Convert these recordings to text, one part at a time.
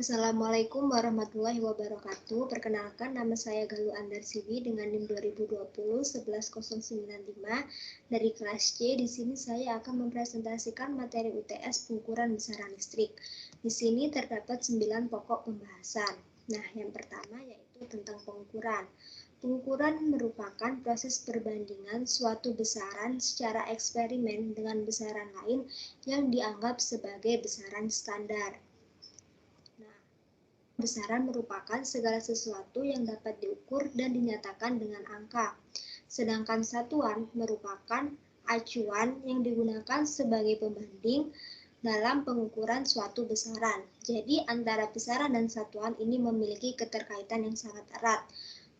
Assalamualaikum warahmatullahi wabarakatuh. Perkenalkan, nama saya Galuh Andarsiwi dengan NIM 2020-11095 dari kelas C. Di sini saya akan mempresentasikan materi UTS pengukuran besaran listrik. Di sini terdapat 9 pokok pembahasan. Nah, yang pertama yaitu tentang pengukuran. Pengukuran merupakan proses perbandingan suatu besaran secara eksperimen dengan besaran lain yang dianggap sebagai besaran standar. Besaran merupakan segala sesuatu yang dapat diukur dan dinyatakan dengan angka. Sedangkan satuan merupakan acuan yang digunakan sebagai pembanding dalam pengukuran suatu besaran. Jadi antara besaran dan satuan ini memiliki keterkaitan yang sangat erat.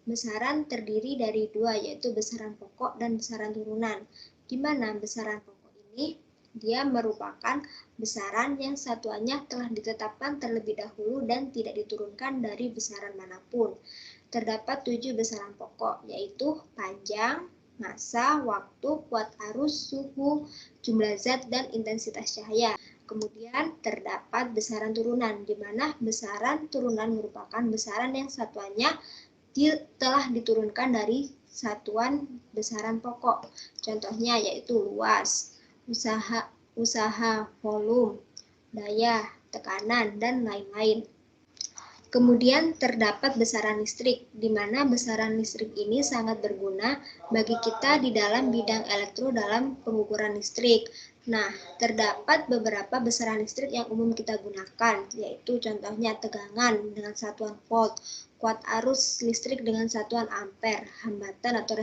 Besaran terdiri dari dua, yaitu besaran pokok dan besaran turunan. Di mana besaran pokok ini dia merupakan besaran yang satuannya telah ditetapkan terlebih dahulu dan tidak diturunkan dari besaran manapun. Terdapat 7 besaran pokok, yaitu panjang, massa, waktu, kuat arus, suhu, jumlah zat, dan intensitas cahaya. Kemudian terdapat besaran turunan, di mana besaran turunan merupakan besaran yang satuannya telah diturunkan dari satuan besaran pokok. Contohnya yaitu luas, usaha, volume, daya, tekanan, dan lain-lain. Kemudian terdapat besaran listrik, di mana besaran listrik ini sangat berguna bagi kita di dalam bidang elektro dalam pengukuran listrik. Nah, terdapat beberapa besaran listrik yang umum kita gunakan, yaitu contohnya tegangan dengan satuan volt, kuat arus listrik dengan satuan ampere, hambatan atau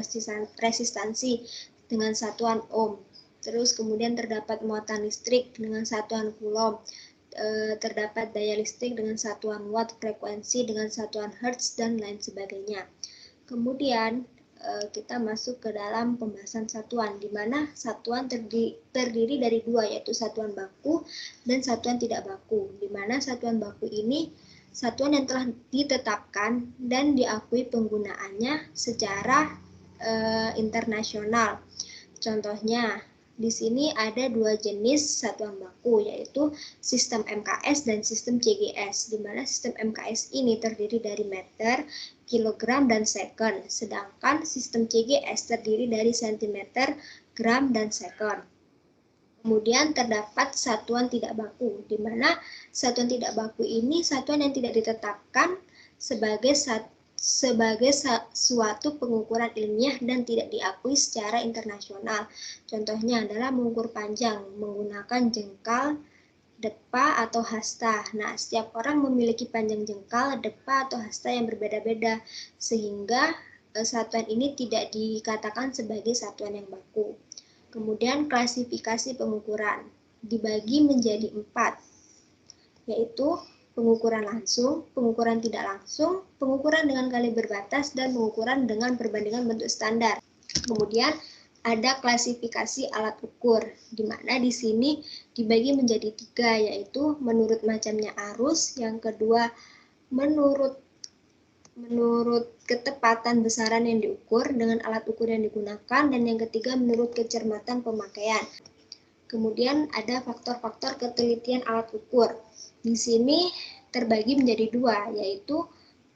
resistansi dengan satuan ohm. Terus kemudian terdapat muatan listrik dengan satuan coulomb, terdapat daya listrik dengan satuan watt, frekuensi dengan satuan hertz, dan lain sebagainya. Kemudian kita masuk ke dalam pembahasan satuan, di mana satuan terdiri dari dua, yaitu satuan baku dan satuan tidak baku. Di mana satuan baku ini satuan yang telah ditetapkan dan diakui penggunaannya secara internasional. Contohnya, di sini ada dua jenis satuan baku, yaitu sistem MKS dan sistem CGS, di mana sistem MKS ini terdiri dari meter, kilogram, dan second, sedangkan sistem CGS terdiri dari sentimeter, gram, dan second. Kemudian terdapat satuan tidak baku, di mana satuan tidak baku ini satuan yang tidak ditetapkan sebagai suatu pengukuran ilmiah dan tidak diakui secara internasional. Contohnya adalah mengukur panjang menggunakan jengkal, depa, atau hasta. Nah, setiap orang memiliki panjang jengkal, depa, atau hasta yang berbeda-beda, sehingga satuan ini tidak dikatakan sebagai satuan yang baku. Kemudian klasifikasi pengukuran dibagi menjadi 4, yaitu pengukuran langsung, pengukuran tidak langsung, pengukuran dengan kaliber batas, dan pengukuran dengan perbandingan bentuk standar. Kemudian ada klasifikasi alat ukur, di mana di sini dibagi menjadi 3, yaitu menurut macamnya arus, yang kedua menurut ketepatan besaran yang diukur dengan alat ukur yang digunakan, dan yang ketiga menurut kecermatan pemakaian. Kemudian ada faktor-faktor ketelitian alat ukur. Di sini terbagi menjadi 2, yaitu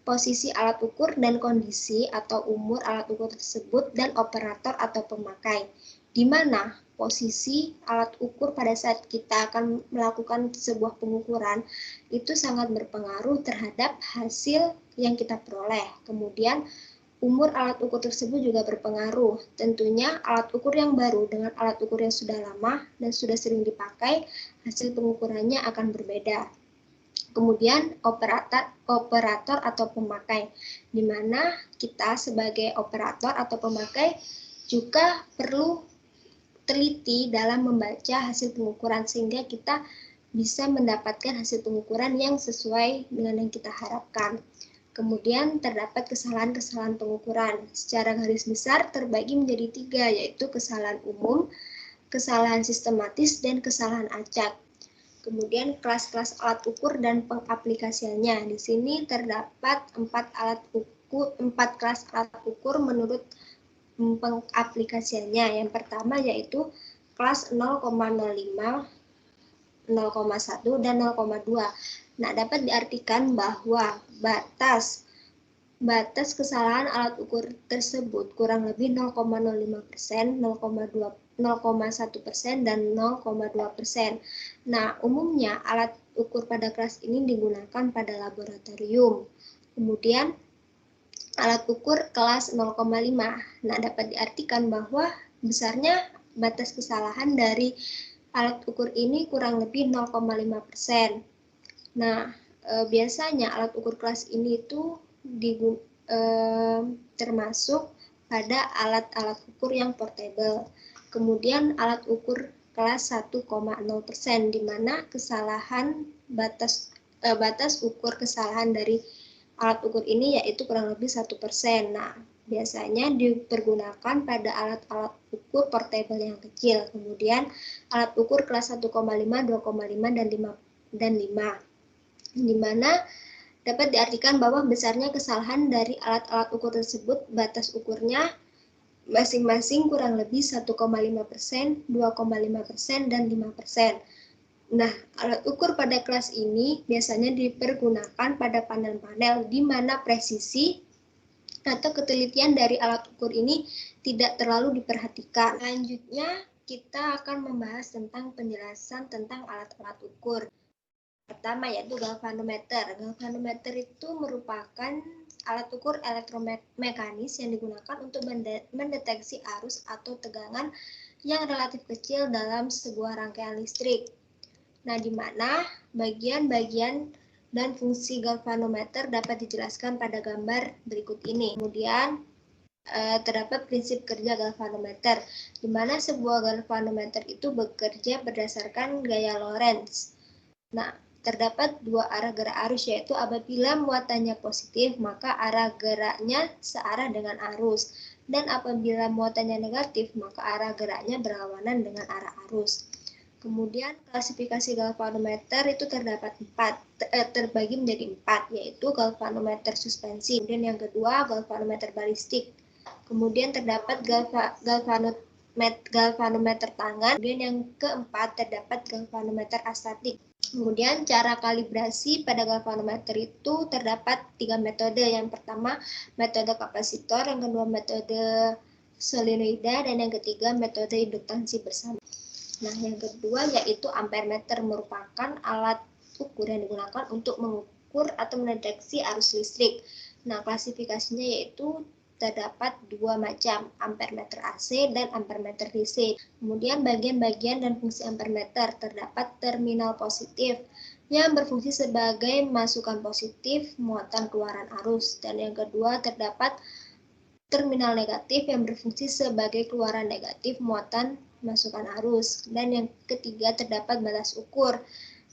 posisi alat ukur dan kondisi atau umur alat ukur tersebut, dan operator atau pemakai. Di mana posisi alat ukur pada saat kita akan melakukan sebuah pengukuran itu sangat berpengaruh terhadap hasil yang kita peroleh. Kemudian umur alat ukur tersebut juga berpengaruh. Tentunya alat ukur yang baru dengan alat ukur yang sudah lama dan sudah sering dipakai, hasil pengukurannya akan berbeda. Kemudian operator atau pemakai, di mana kita sebagai operator atau pemakai juga perlu teliti dalam membaca hasil pengukuran sehingga kita bisa mendapatkan hasil pengukuran yang sesuai dengan yang kita harapkan. Kemudian terdapat kesalahan-kesalahan pengukuran. Secara garis besar terbagi menjadi 3, yaitu kesalahan umum, kesalahan sistematis, dan kesalahan acak. Kemudian kelas-kelas alat ukur dan pengaplikasiannya. Di sini terdapat 4 kelas alat ukur menurut pengaplikasiannya. Yang pertama yaitu kelas 0,05, 0,1, dan 0,2. Nah, dapat diartikan bahwa batas kesalahan alat ukur tersebut kurang lebih 0,05%, 0,1%, dan 0,2%. Nah, umumnya alat ukur pada kelas ini digunakan pada laboratorium. Kemudian alat ukur kelas 0,5. Nah, dapat diartikan bahwa besarnya batas kesalahan dari alat ukur ini kurang lebih 0,5%. Nah, biasanya alat ukur kelas ini itu termasuk pada alat-alat ukur yang portable. Kemudian alat ukur kelas 1,0%, di mana kesalahan batas ukur kesalahan dari alat ukur ini yaitu kurang lebih 1%. Nah, biasanya dipergunakan pada alat-alat ukur portable yang kecil. Kemudian alat ukur kelas 1,5, 2,5, dan 5, di mana dapat diartikan bahwa besarnya kesalahan dari alat-alat ukur tersebut batas ukurnya masing-masing kurang lebih 1,5%, 2,5%, dan 5%. Nah, alat ukur pada kelas ini biasanya dipergunakan pada panel-panel di mana presisi atau ketelitian dari alat ukur ini tidak terlalu diperhatikan. Selanjutnya, kita akan membahas tentang penjelasan tentang alat-alat ukur. Pertama yaitu galvanometer. Galvanometer itu merupakan alat ukur elektromekanis yang digunakan untuk mendeteksi arus atau tegangan yang relatif kecil dalam sebuah rangkaian listrik. Nah, di mana bagian-bagian dan fungsi galvanometer dapat dijelaskan pada gambar berikut ini. Kemudian terdapat prinsip kerja galvanometer, di mana sebuah galvanometer itu bekerja berdasarkan gaya Lorentz. Nah, terdapat dua arah gerak arus, yaitu apabila muatannya positif, maka arah geraknya searah dengan arus. Dan apabila muatannya negatif, maka arah geraknya berlawanan dengan arah arus. Kemudian klasifikasi galvanometer itu terbagi menjadi 4, yaitu galvanometer suspensi. Kemudian yang kedua, galvanometer balistik. Kemudian terdapat galvanometer tangan. Kemudian yang keempat, terdapat galvanometer astatik. Kemudian cara kalibrasi pada galvanometer itu terdapat 3 metode. Yang pertama metode kapasitor, yang kedua metode solenoida, dan yang ketiga metode induktansi bersama. Nah, yang kedua yaitu ampermeter, merupakan alat ukur yang digunakan untuk mengukur atau mendeteksi arus listrik. Nah, klasifikasinya yaitu terdapat dua macam, ampermeter AC dan ampermeter DC. Kemudian bagian-bagian dan fungsi ampermeter, terdapat terminal positif yang berfungsi sebagai masukan positif muatan keluaran arus, dan yang kedua terdapat terminal negatif yang berfungsi sebagai keluaran negatif muatan masukan arus, dan yang ketiga terdapat batas ukur.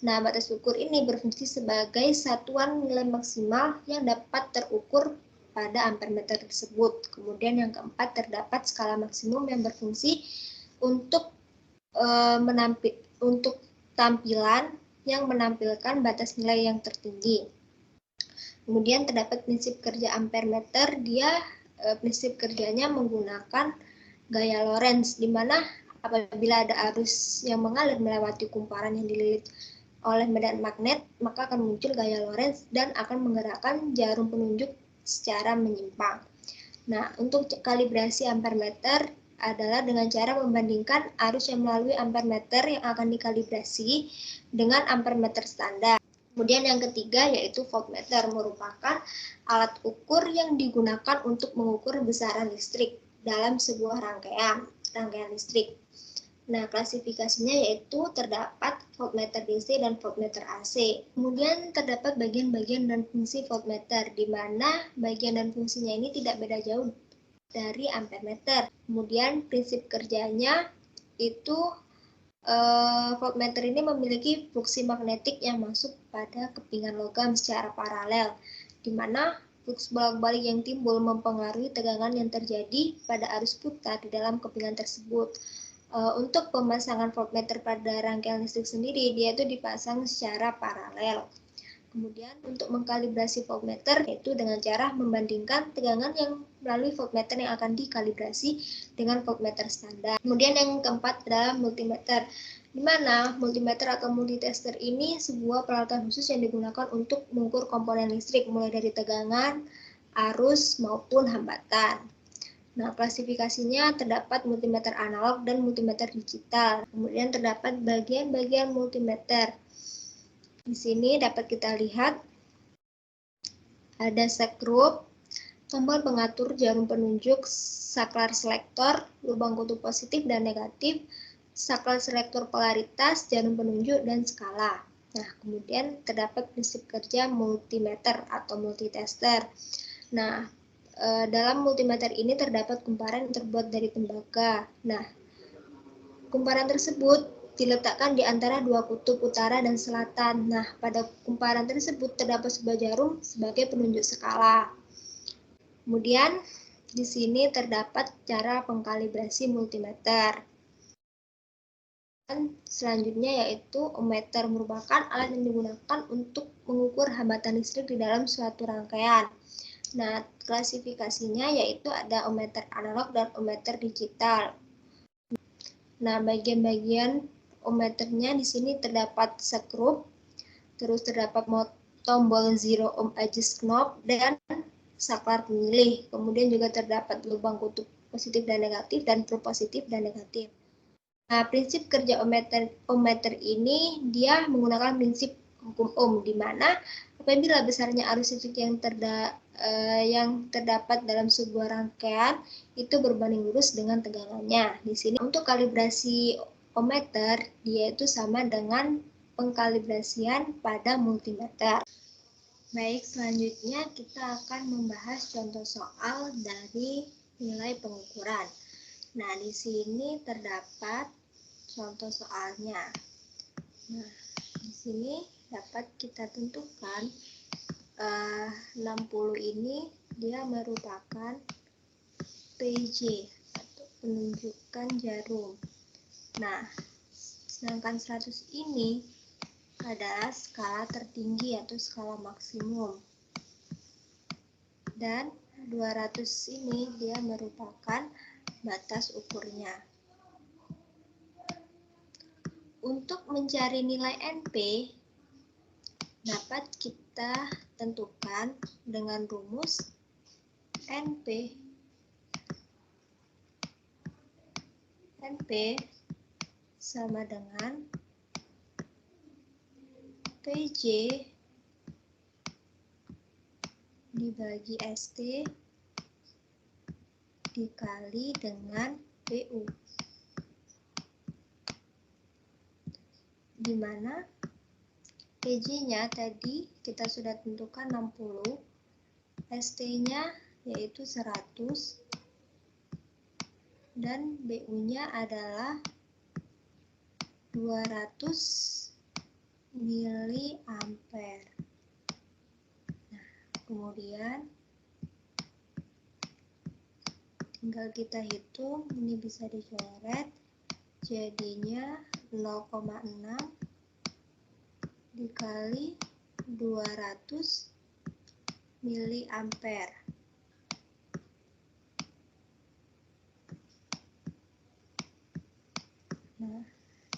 Nah, batas ukur ini berfungsi sebagai satuan nilai maksimal yang dapat terukur pada ampermeter tersebut. Kemudian yang keempat terdapat skala maksimum yang berfungsi untuk tampilan yang menampilkan batas nilai yang tertinggi. Kemudian terdapat prinsip kerja ampermeter, prinsip kerjanya menggunakan gaya Lorentz, di mana apabila ada arus yang mengalir melewati kumparan yang dililit oleh medan magnet, maka akan muncul gaya Lorentz dan akan menggerakkan jarum penunjuk secara menyimpang. Nah, untuk kalibrasi ampermeter adalah dengan cara membandingkan arus yang melalui ampermeter yang akan dikalibrasi dengan ampermeter standar. Kemudian yang ketiga yaitu voltmeter, merupakan alat ukur yang digunakan untuk mengukur besaran listrik dalam sebuah rangkaian listrik. Nah, klasifikasinya yaitu terdapat voltmeter DC dan voltmeter AC. Kemudian terdapat bagian-bagian dan fungsi voltmeter, di mana bagian dan fungsinya ini tidak beda jauh dari ampermeter. Kemudian prinsip kerjanya itu voltmeter ini memiliki fluksi magnetik yang masuk pada kepingan logam secara paralel, di mana flux bolak-balik yang timbul mempengaruhi tegangan yang terjadi pada arus putar di dalam kepingan tersebut. Untuk pemasangan voltmeter pada rangkaian listrik sendiri, dia itu dipasang secara paralel. Kemudian untuk mengkalibrasi voltmeter yaitu dengan cara membandingkan tegangan yang melalui voltmeter yang akan dikalibrasi dengan voltmeter standar. Kemudian yang keempat adalah multimeter. di mana multimeter atau multitester ini sebuah peralatan khusus yang digunakan untuk mengukur komponen listrik mulai dari tegangan, arus, maupun hambatan. Nah, klasifikasinya terdapat multimeter analog dan multimeter digital. Kemudian terdapat bagian-bagian multimeter. Di sini dapat kita lihat ada sekrup, tombol pengatur jarum penunjuk, saklar selektor, lubang kutub positif dan negatif, saklar selektor polaritas, jarum penunjuk, dan skala. Nah, kemudian terdapat prinsip kerja multimeter atau multitester. Nah, dalam multimeter ini terdapat kumparan yang terbuat dari tembaga. Nah, kumparan tersebut diletakkan di antara dua kutub utara dan selatan. Nah, pada kumparan tersebut terdapat sebuah jarum sebagai penunjuk skala. Kemudian, di sini terdapat cara pengkalibrasi multimeter. Dan selanjutnya yaitu ohmmeter, merupakan alat yang digunakan untuk mengukur hambatan listrik di dalam suatu rangkaian. Nah, klasifikasinya yaitu ada ohmmeter analog dan ohmmeter digital. Nah, bagian-bagian ohmmeternya di sini terdapat sekrup, terus terdapat tombol zero ohm adjust knob dan saklar pemilih. Kemudian juga terdapat lubang kutub positif dan negatif dan probe positif dan negatif. Nah, prinsip kerja ohmmeter ini dia menggunakan prinsip hukum Ohm, di mana apabila besarnya arus listrik yang terdapat dalam sebuah rangkaian itu berbanding lurus dengan tegangannya. Di sini untuk kalibrasi ohmmeter dia itu sama dengan pengkalibrasian pada multimeter. Baik, selanjutnya kita akan membahas contoh soal dari nilai pengukuran. Nah, di sini terdapat contoh soalnya. Nah, di sini dapat kita tentukan 60 ini dia merupakan PJ atau penunjukan jarum. Nah, sedangkan 100 ini adalah skala tertinggi atau skala maksimum. Dan 200 ini dia merupakan batas ukurnya. Untuk mencari nilai NP dapat kita tentukan dengan rumus NP sama dengan PJ dibagi ST dikali dengan PU, di mana PJ-nya tadi kita sudah tentukan 60, ST-nya yaitu 100, dan BU-nya adalah 200 miliampere. Nah, kemudian tinggal kita hitung, ini bisa dicoret, jadinya 0,6 dikali 200 miliampere. Nah,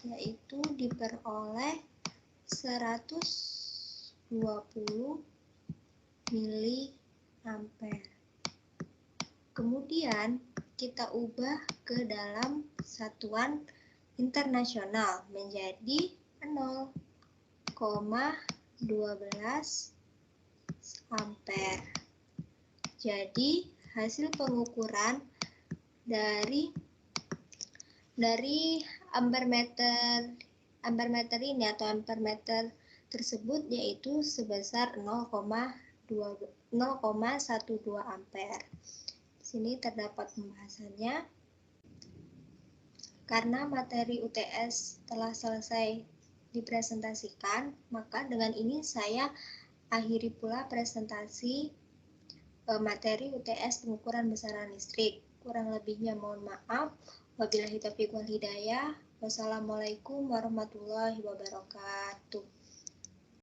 yaitu diperoleh 120 miliampere. Kemudian kita ubah ke dalam satuan internasional menjadi 0,12 ampere. Jadi hasil pengukuran dari ampermeter ini atau ampermeter tersebut yaitu sebesar 0,12 ampere. Di sini terdapat pembahasannya. Karena materi UTS telah selesai dipresentasikan, maka dengan ini saya akhiri pula presentasi materi UTS pengukuran besaran listrik. Kurang lebihnya mohon maaf. Wabillahi taufiq wal hidayah. Wassalamualaikum warahmatullahi wabarakatuh.